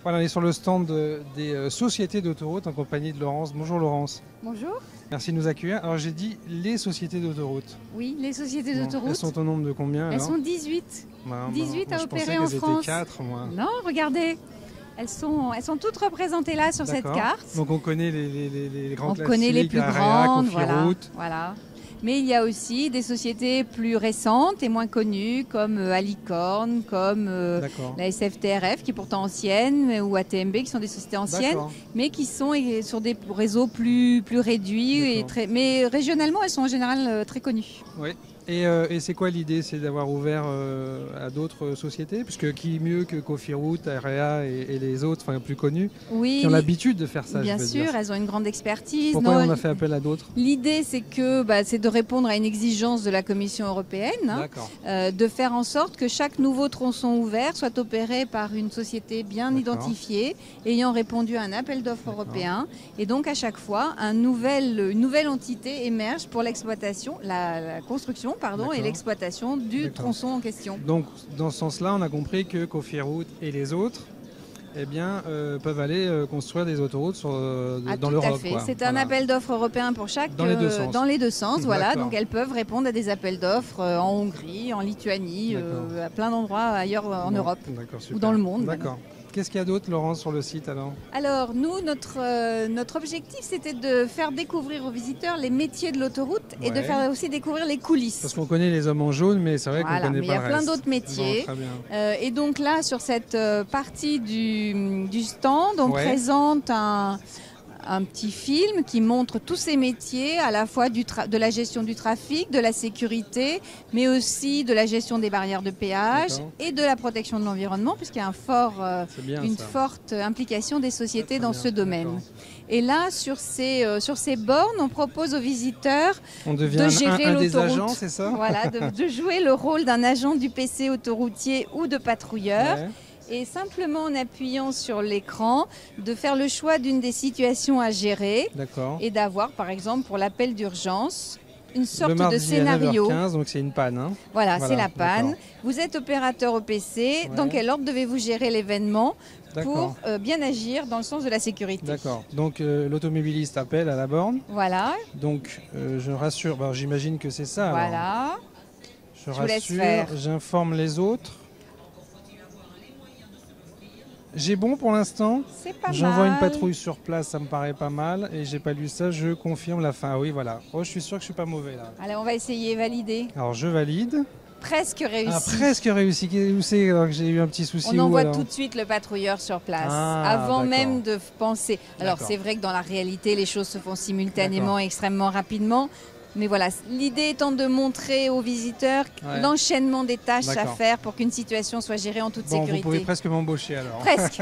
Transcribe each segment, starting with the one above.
Voilà, on est sur le stand des sociétés d'autoroutes en compagnie de Laurence. Bonjour Laurence. Bonjour. Merci de nous accueillir. Alors j'ai dit les sociétés d'autoroutes. Oui, les sociétés Bon, d'autoroutes. elles sont au nombre de combien Elles alors? sont 18. Bah, 18 moi, à je pensais opérer en qu'elles France. étaient 4 moi. Non, regardez. Elles sont toutes représentées là sur cette D'accord. carte. Donc on connaît les grands On classiques, connaît les plus Area, grandes, Cofiroute. voilà. Mais il y a aussi des sociétés plus récentes et moins connues comme Alicorn, comme D'accord. la SFTRF qui est pourtant ancienne, ou ATMB qui sont des sociétés anciennes, D'accord. mais qui sont sur des réseaux plus réduits. D'accord. Mais régionalement, elles sont en général très connues. Oui. Et c'est quoi l'idée? C'est d'avoir ouvert à d'autres sociétés? Puisque qui mieux que Cofiroute, Area et les autres, enfin plus connus, Oui, qui ont l'habitude de faire ça, bien je veux sûr, dire. elles ont une grande expertise. Pourquoi Non, on a fait appel à d'autres? l'idée, c'est de répondre à une exigence de la Commission européenne, D'accord. de faire en sorte que chaque nouveau tronçon ouvert soit opéré par une société bien D'accord. identifiée, ayant répondu à un appel d'offres européen. Et donc, à chaque fois, une nouvelle entité émerge pour l'exploitation, la construction, et D'accord. l'exploitation du D'accord. tronçon en question. Donc, dans ce sens-là, on a compris que Cofiroute et les autres peuvent aller construire des autoroutes dans Tout l'Europe. à fait. Quoi. C'est un Voilà. appel d'offres européen pour chaque. Dans les deux sens. Dans les deux sens, voilà. D'accord. Donc elles peuvent répondre à des appels d'offres en Hongrie, en Lituanie, D'accord. à plein d'endroits ailleurs en Bon, Europe d'accord, super. ou dans le monde. D'accord. Qu'est-ce qu'il y a d'autre, Laurence, sur le site alors? Alors nous, notre objectif, c'était de faire découvrir aux visiteurs les métiers de l'autoroute et de Ouais. faire aussi découvrir les coulisses. Parce qu'on connaît les hommes en jaune, mais c'est vrai qu'on Voilà, connaît mais pas il y a le plein reste. d'autres métiers. Bon, très bien. Et donc là, sur cette partie du stand, on Ouais. présente un petit film qui montre tous ces métiers, à la fois de la gestion du trafic, de la sécurité, mais aussi de la gestion des barrières de péage D'accord. et de la protection de l'environnement, puisqu'il y a C'est bien, une ça. forte implication des sociétés Très dans bien, ce domaine. d'accord. Et là, sur ces bornes, on propose aux visiteurs On devient de gérer un des l'autoroute. agents, c'est ça? Voilà, de jouer le rôle d'un agent du PC autoroutier ou de patrouilleur. Ouais. Et simplement en appuyant sur l'écran, de faire le choix d'une des situations à gérer D'accord. et d'avoir, par exemple, pour l'appel d'urgence, une sorte Le mardi de scénario. à 9h15, donc c'est une panne. Hein. Voilà, c'est la panne. d'accord. Vous êtes opérateur au PC. Ouais. Dans quel ordre devez-vous gérer l'événement D'accord. pour bien agir dans le sens de la sécurité? D'accord. Donc l'automobiliste appelle à la borne. Voilà, Donc je rassure, bah, j'imagine que c'est ça. Alors. voilà. Je vous laisse rassure, faire. j'informe les autres. J'ai bon pour l'instant. C'est pas mal. J'envoie une patrouille sur place, ça me paraît pas mal. Et j'ai pas lu ça, je confirme la fin. Ah oui, voilà. Oh, je suis sûr que je suis pas mauvais là. Allez, on va essayer valider. Alors je valide. Presque réussi. Ah, presque réussi. Où c'est alors que j'ai eu un petit souci? On envoie alors tout de suite le patrouilleur sur place, Ah, avant d'accord. même de penser. Alors D'accord. c'est vrai que dans la réalité, les choses se font simultanément, D'accord. extrêmement rapidement. Mais voilà, l'idée étant de montrer aux visiteurs Ouais. l'enchaînement des tâches à D'accord. faire pour qu'une situation soit gérée en toute Bon, vous sécurité. pouvez presque m'embaucher alors. Presque.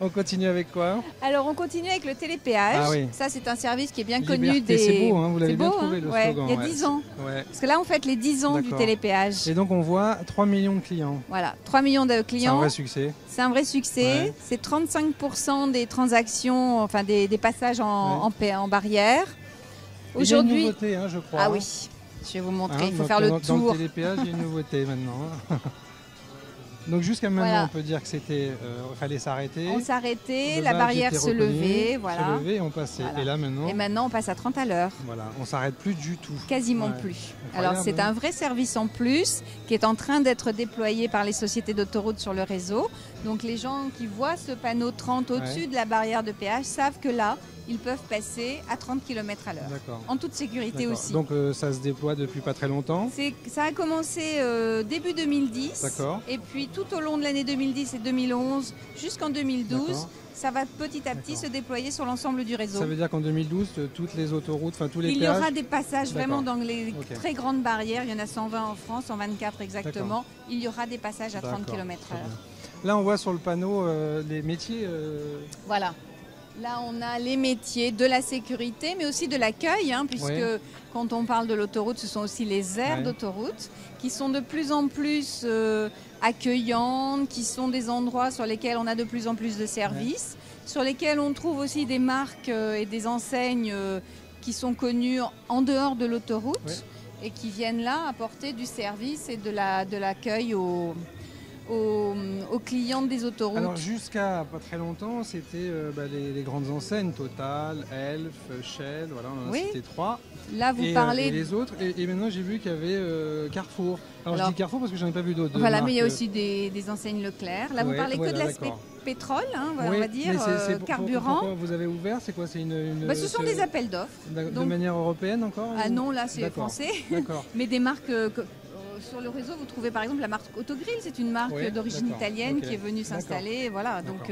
On continue avec quoi? Alors on continue avec le télépéage. Ah oui. Ça c'est un service qui est bien connu Liberté, c'est beau, hein, vous l'avez C'est bien beau, trouvé hein, le ouais, slogan. il y a ouais. 10 ans. Ouais. Parce que là on fête les 10 ans du D'accord. télépéage. Et donc on voit 3 millions de clients. Voilà, 3 millions de C'est un clients. vrai succès. C'est un vrai succès. Ouais. C'est 35% des transactions, enfin des passages en barrière. Il y a une Aujourd'hui, nouveauté, hein, je crois. ah oui, je vais vous montrer. Hein, Il faut donc, faire le dans tour. le télépéage, il y a une nouveauté maintenant. hein. Donc jusqu'à maintenant, Voilà. on peut dire que fallait s'arrêter. On s'arrêtait, Le la badge barrière était se reconnu, levait, voilà. Se levait et on passait. Voilà. Et là maintenant, Et maintenant, on passe à 30 à l'heure. voilà, on s'arrête plus du tout. Quasiment Ouais. plus. Incroyable, Alors c'est hein. un vrai service en plus qui est en train d'être déployé par les sociétés d'autoroutes sur le réseau. Donc les gens qui voient ce panneau 30 au-dessus Ouais. de la barrière de péage savent que là, ils peuvent passer à 30 km à l'heure. D'accord. En toute sécurité D'accord. aussi. Donc ça se déploie depuis pas très longtemps. Ça a commencé début 2010. D'accord. Et puis tout au long de l'année 2010 et 2011 jusqu'en 2012, D'accord. ça va petit à petit D'accord. se déployer sur l'ensemble du réseau. Ça veut dire qu'en 2012, toutes les autoroutes, enfin tous les Il y péages. aura des passages vraiment D'accord. dans les Ok. très grandes barrières. Il y en a 120 en France, 124 exactement. Il y aura des passages à 30 D'accord, km/h. très bien. Là, on voit sur le panneau les métiers. Voilà. Là, on a les métiers de la sécurité, mais aussi de l'accueil, hein, puisque Ouais. quand on parle de l'autoroute, ce sont aussi les aires Ouais. d'autoroute qui sont de plus en plus accueillantes, qui sont des endroits sur lesquels on a de plus en plus de services, sur lesquels on trouve aussi des marques et des enseignes qui sont connues en dehors de l'autoroute Ouais. et qui viennent là apporter du service et de l'accueil aux clients des autoroutes. Alors jusqu'à pas très longtemps, c'était les grandes enseignes, Total, Elf, Shell, voilà, on en a cité 3. Là, vous et parlez... et les autres, et maintenant j'ai vu qu'il y avait Carrefour. Alors je dis Carrefour parce que j'en ai pas vu d'autres. Voilà, mais il y a aussi des enseignes Leclerc. Là, vous parlez que de l'aspect pétrole, hein, on va dire, carburant. Pourquoi vous avez ouvert? C'est quoi? C'est ce sont des appels d'offres. De manière européenne encore? Ah non, là c'est français. D'accord. Mais des marques... sur le réseau, vous trouvez par exemple la marque Autogrill, c'est une marque d'origine italienne qui est venue s'installer. Voilà, donc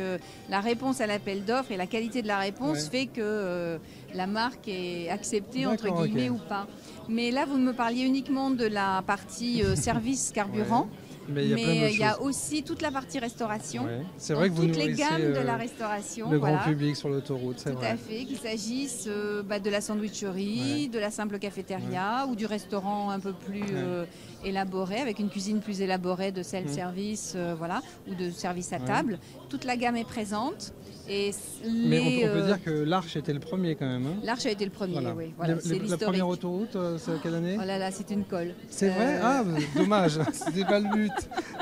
la réponse à l'appel d'offres et la qualité de la réponse fait que la marque est acceptée entre guillemets ou pas. Mais là, vous me parliez uniquement de la partie service carburant. Mais il y a aussi toute la partie restauration. C'est vrai que vous toutes les gammes de la restauration. Le grand public sur l'autoroute, c'est vrai. Tout à fait, qu'il s'agisse de la sandwicherie, de la simple cafétéria ou du restaurant un peu plus élaboré, avec une cuisine plus élaborée de self-service ou de service à table. Toute la gamme est présente. Mais on peut dire que l'Arche était le premier quand même. Hein. L'Arche a été le premier, oui. Voilà, la première autoroute, c'est quelle année? Oh là là, c'est une colle. C'est vrai? Ah, dommage. C'était pas le but.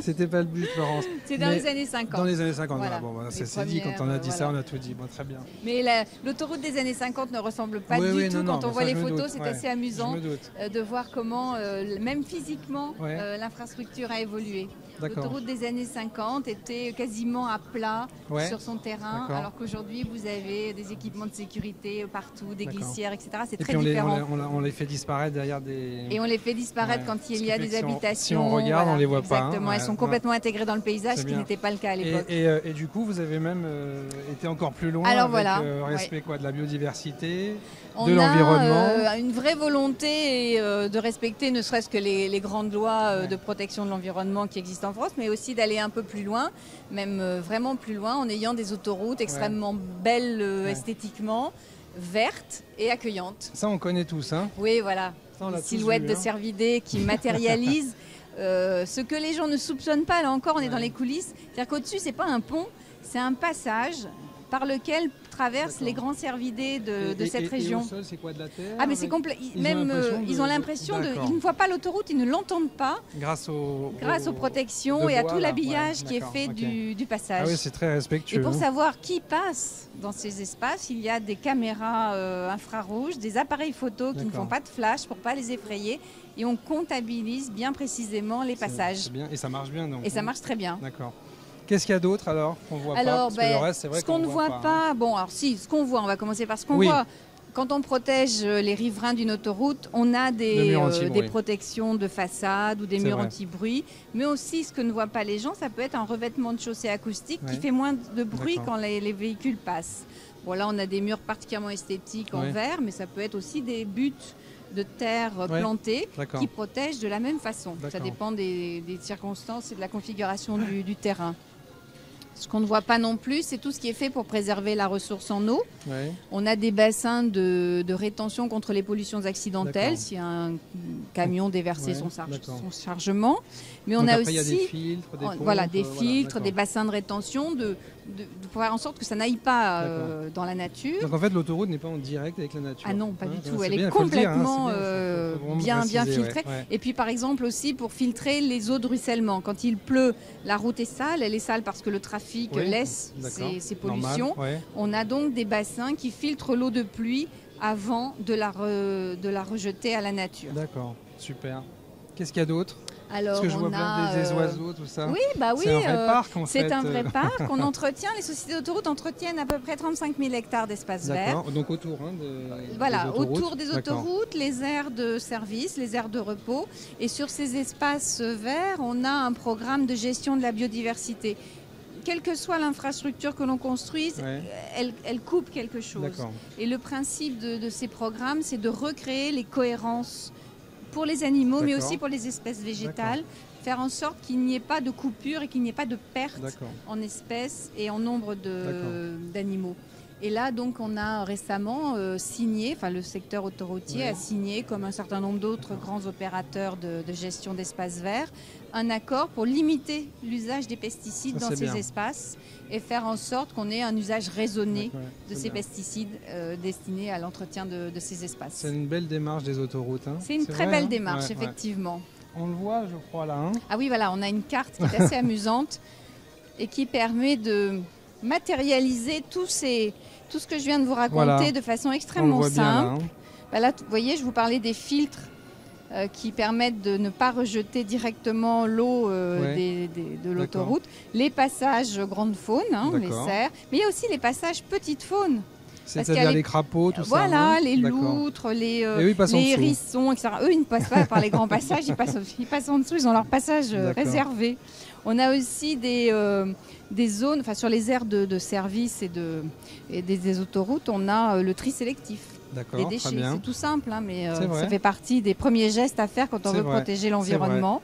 C'était pas le but, Florence. C'est dans les années 50. Dans les années 50, voilà. C'est dit, quand on a dit ça, on a tout dit. Bon, très bien. Mais l'autoroute des années 50 ne ressemble pas du tout. Quand on voit les photos, c'est assez amusant de voir comment, même physiquement, l'infrastructure a évolué. L'autoroute des années 50 était quasiment à plat sur son terrain, alors qu'aujourd'hui vous avez des équipements de sécurité partout, des glissières, etc. C'est très différent. On les fait disparaître derrière des... Et on les fait disparaître quand il y a des habitations. Si on regarde, on les voit pas. Exactement, elles sont complètement intégrées dans le paysage, ce qui n'était pas le cas à l'époque. Et du coup, vous avez même été encore plus loin avec respect de la biodiversité, de l'environnement. On a une vraie volonté de respecter ne serait-ce que les grandes lois de protection de l'environnement qui existent en France, mais aussi d'aller un peu plus loin, même vraiment plus loin, en ayant des autoroutes extrêmement belles esthétiquement, vertes et accueillantes. Ça, on connaît tous, hein? Oui, voilà. Une silhouette de cervidés qui matérialise ce que les gens ne soupçonnent pas. Là encore, on est dans les coulisses. C'est-à-dire qu'au-dessus, c'est pas un pont, c'est un passage par lequel traversent les grands cervidés de cette région. Et au sol, c'est quoi, de la terre? Ah, mais c'est complet. Ils ont l'impression ils ne voient pas l'autoroute, ils ne l'entendent pas. Grâce aux protections et à tout l'habillage qui est fait du passage. Ah oui, c'est très respectueux. Et pour savoir qui passe dans ces espaces, il y a des caméras infrarouges, des appareils photo qui ne font pas de flash pour ne pas les effrayer. Et on comptabilise bien précisément les passages. C'est bien. Et ça marche bien donc. Et ça marche très bien. D'accord. Qu'est-ce qu'il y a d'autre alors qu'on voit pas? Parce que le reste, c'est vrai qu'on ne voit pas. Bon, alors si, ce qu'on voit, on va commencer par ce qu'on voit. Quand on protège les riverains d'une autoroute, on a des protections de façade ou des murs anti-bruit. Mais aussi, ce que ne voient pas les gens, ça peut être un revêtement de chaussée acoustique qui fait moins de bruit quand les véhicules passent. Bon, là, on a des murs particulièrement esthétiques en verre, mais ça peut être aussi des buttes de terre plantées qui protègent de la même façon. Ça dépend des circonstances et de la configuration du terrain. Ce qu'on ne voit pas non plus, c'est tout ce qui est fait pour préserver la ressource en eau. On a des bassins de rétention contre les pollutions accidentelles, si un camion déversait son chargement. Mais on a aussi y a des filtres, des pompes, filtres, des bassins de rétention, de faire en sorte que ça n'aille pas dans la nature. Donc en fait, l'autoroute n'est pas en direct avec la nature. Ah non, pas du tout. Elle est complètement bien filtrée. Et puis par exemple aussi pour filtrer les eaux de ruissellement. Quand il pleut, la route est sale. Elle est sale parce que le trafic laisse ses pollutions. On a donc des bassins qui filtrent l'eau de pluie avant de la rejeter à la nature. D'accord, super. Qu'est-ce qu'il y a d'autre? Alors, parce que je vois plein des oiseaux, tout ça. Oui, c'est un vrai parc en fait. C'est un vrai parc. On entretient, les sociétés d'autoroutes entretiennent à peu près 35 000 hectares d'espace vert. Donc autour des autoroutes. Autour des autoroutes, les aires de service, les aires de repos. Et sur ces espaces verts, on a un programme de gestion de la biodiversité. Quelle que soit l'infrastructure que l'on construise, elle coupe quelque chose. Et le principe de ces programmes, c'est de recréer les cohérences pour les animaux, mais aussi pour les espèces végétales, faire en sorte qu'il n'y ait pas de coupure et qu'il n'y ait pas de perte en espèces et en nombre d'animaux. Et là, donc, on a récemment signé, enfin le secteur autoroutier a signé, comme un certain nombre d'autres grands opérateurs de gestion d'espaces verts, un accord pour limiter l'usage des pesticides dans ces espaces et faire en sorte qu'on ait un usage raisonné de ces pesticides destinés à l'entretien de ces espaces. C'est une belle démarche des autoroutes. Hein. C'est une très belle démarche, effectivement. On le voit, je crois, là. Hein. Ah oui, voilà, on a une carte qui est assez amusante et qui permet de matérialiser tout ce que je viens de vous raconter de façon extrêmement simple. Bien, là, hein. Bah là, vous voyez, je vous parlais des filtres qui permettent de ne pas rejeter directement l'eau de l'autoroute. Les passages grande faune, hein, les cerfs, mais il y a aussi les passages petite faune. C'est-à-dire les crapauds, tout ça. Voilà, les loutres, les hérissons, etc. Eux, ils ne passent pas par les grands passages, ils passent en dessous, ils ont leur passage réservé. On a aussi des zones, enfin sur les aires de service et des autoroutes, on a le tri sélectif des déchets. C'est tout simple, hein, mais ça fait partie des premiers gestes à faire quand on veut protéger l'environnement.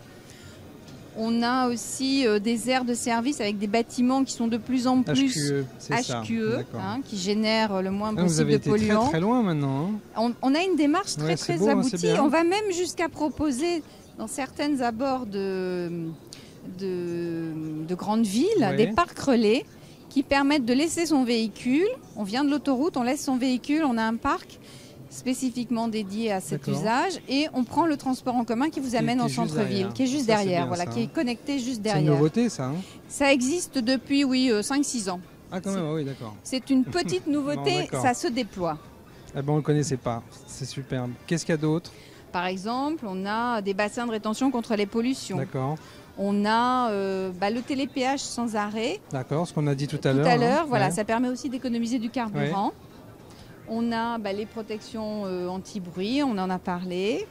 On a aussi des aires de service avec des bâtiments qui sont de plus en plus HQE, hein, qui génèrent le moins possible de polluants. Vous avez été très loin maintenant. Hein. On a une démarche très aboutie. On va même jusqu'à proposer dans certains abords de grandes villes des parcs relais qui permettent de laisser son véhicule. On vient de l'autoroute, on laisse son véhicule, on a un parc spécifiquement dédié à cet usage et on prend le transport en commun qui vous amène en centre-ville, qui est juste derrière, voilà, qui est connecté juste derrière. C'est une nouveauté ça, hein. Ça existe depuis 5-6 ans. Ah quand même, oui d'accord. C'est une petite nouveauté, ça se déploie. Eh ben, on ne le connaissait pas, c'est superbe. Qu'est-ce qu'il y a d'autre? Par exemple, on a des bassins de rétention contre les pollutions. D'accord. On a le télépéage sans arrêt. D'accord, ce qu'on a dit tout à l'heure. Voilà, ça permet aussi d'économiser du carburant. On a les protections anti-bruit, on en a parlé.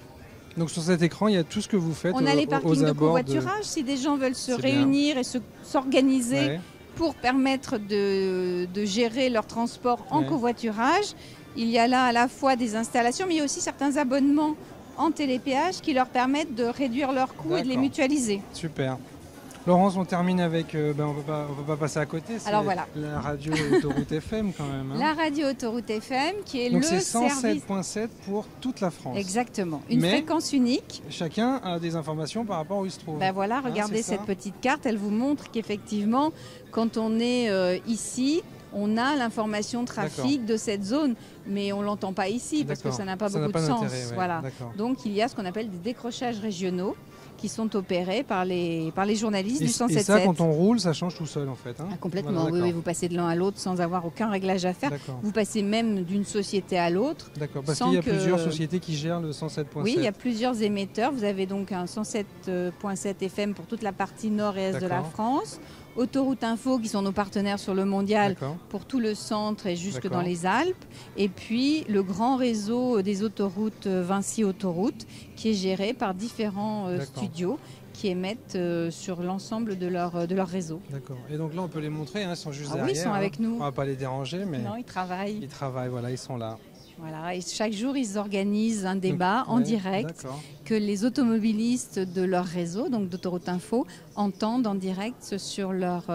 Donc sur cet écran, il y a tout ce que vous faites. On a les parkings de covoiturage, si des gens veulent se réunir et s'organiser pour permettre de gérer leur transport en covoiturage. Il y a là à la fois des installations, mais il y a aussi certains abonnements en télépéage qui leur permettent de réduire leurs coûts et de les mutualiser. Super. Laurence, on termine avec, on ne peut pas passer à côté, c'est la radio Autoroute FM quand même. Hein. La radio Autoroute FM qui est donc le service. Donc c'est 107.7 pour toute la France. Exactement, une fréquence unique. Chacun a des informations par rapport où il se trouve. Ben voilà, regardez cette petite carte, elle vous montre qu'effectivement, quand on est ici, on a l'information trafic de cette zone, mais on ne l'entend pas ici parce que ça n'a pas beaucoup de sens. Voilà. Donc il y a ce qu'on appelle des décrochages régionaux qui sont opérés par les journalistes du 107.7. Et ça, quand on roule, ça change tout seul en fait. Hein. Complètement, oui, vous passez de l'un à l'autre sans avoir aucun réglage à faire. Vous passez même d'une société à l'autre. D'accord, parce qu'il y a plusieurs sociétés qui gèrent le 107.7. Oui, il y a plusieurs émetteurs. Vous avez donc un 107.7 FM pour toute la partie nord et est de la France. Autoroute Info qui sont nos partenaires sur le mondial pour tout le centre et jusque dans les Alpes. Et puis le grand réseau des autoroutes Vinci Autoroute qui est géré par différents studios qui émettent sur l'ensemble de leur réseau. D'accord. Et donc là on peut les montrer, hein, ils sont juste derrière. Oui, ils sont avec nous. On ne va pas les déranger, mais non, ils travaillent. Ils travaillent, voilà, ils sont là. Voilà, et chaque jour, ils organisent un débat en direct que les automobilistes de leur réseau, donc d'Autoroute Info, entendent en direct sur leur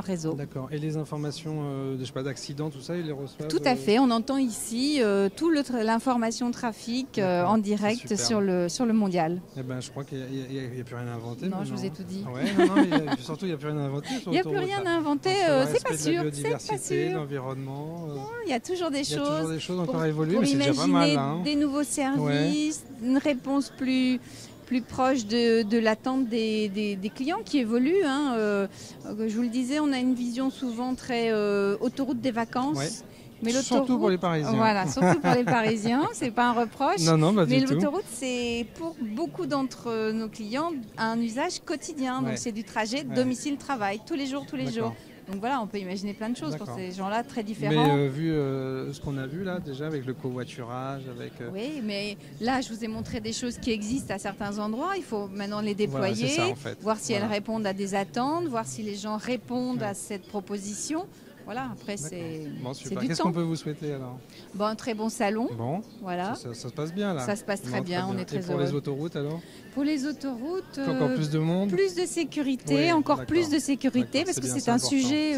réseau. D'accord. Et les informations d'accidents, tout ça, ils les reçoivent? Tout à fait. On entend ici toute l'information trafic en direct sur le mondial. Eh ben, je crois qu'il n'y a plus rien à inventer. Non, je vous ai tout dit. Mais surtout, il n'y a plus rien à inventer. Il n'y a plus rien à inventer, c'est pas sûr. La biodiversité, l'environnement. Il y a toujours des choses. Il y a toujours des choses encore à évoluer. Pour mais imaginer déjà pas mal, hein. des nouveaux services, une réponse plus proche de l'attente des clients qui évoluent. Hein. Je vous le disais, on a une vision souvent très autoroute des vacances. Mais surtout pour les Parisiens. Voilà, surtout pour les Parisiens, c'est pas un reproche. Non, mais l'autoroute, c'est pour beaucoup d'entre nos clients un usage quotidien. Donc c'est du trajet domicile-travail, tous les jours. Donc voilà, on peut imaginer plein de choses pour ces gens-là très différents. Mais vu ce qu'on a vu là déjà avec le covoiturage, avec... Oui, mais là je vous ai montré des choses qui existent à certains endroits. Il faut maintenant les déployer, ça, en fait. voir si elles répondent à des attentes, voir si les gens répondent à cette proposition. Voilà, après c'est du temps. Qu'est-ce qu'on peut vous souhaiter alors? Un très bon salon. Bon, voilà. Ça se passe bien là. Ça se passe très bien, on est très heureux. Et pour les autoroutes alors? Pour les autoroutes, encore plus de monde, plus de sécurité, plus de sécurité, parce que c'est un sujet.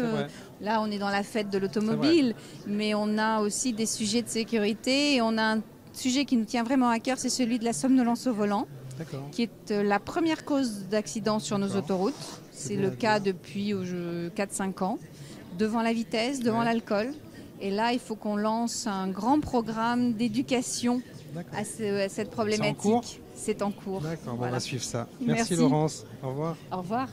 Là, on est dans la fête de l'automobile, mais on a aussi des sujets de sécurité et on a un sujet qui nous tient vraiment à cœur, c'est celui de la somnolence au volant, qui est la première cause d'accident sur nos autoroutes. C'est le cas depuis 4-5 ans, devant la vitesse, devant l'alcool. Et là, il faut qu'on lance un grand programme d'éducation à cette problématique. C'est en cours ? C'est en cours. D'accord, Voilà. on va suivre ça. Merci. Merci Laurence, au revoir. Au revoir.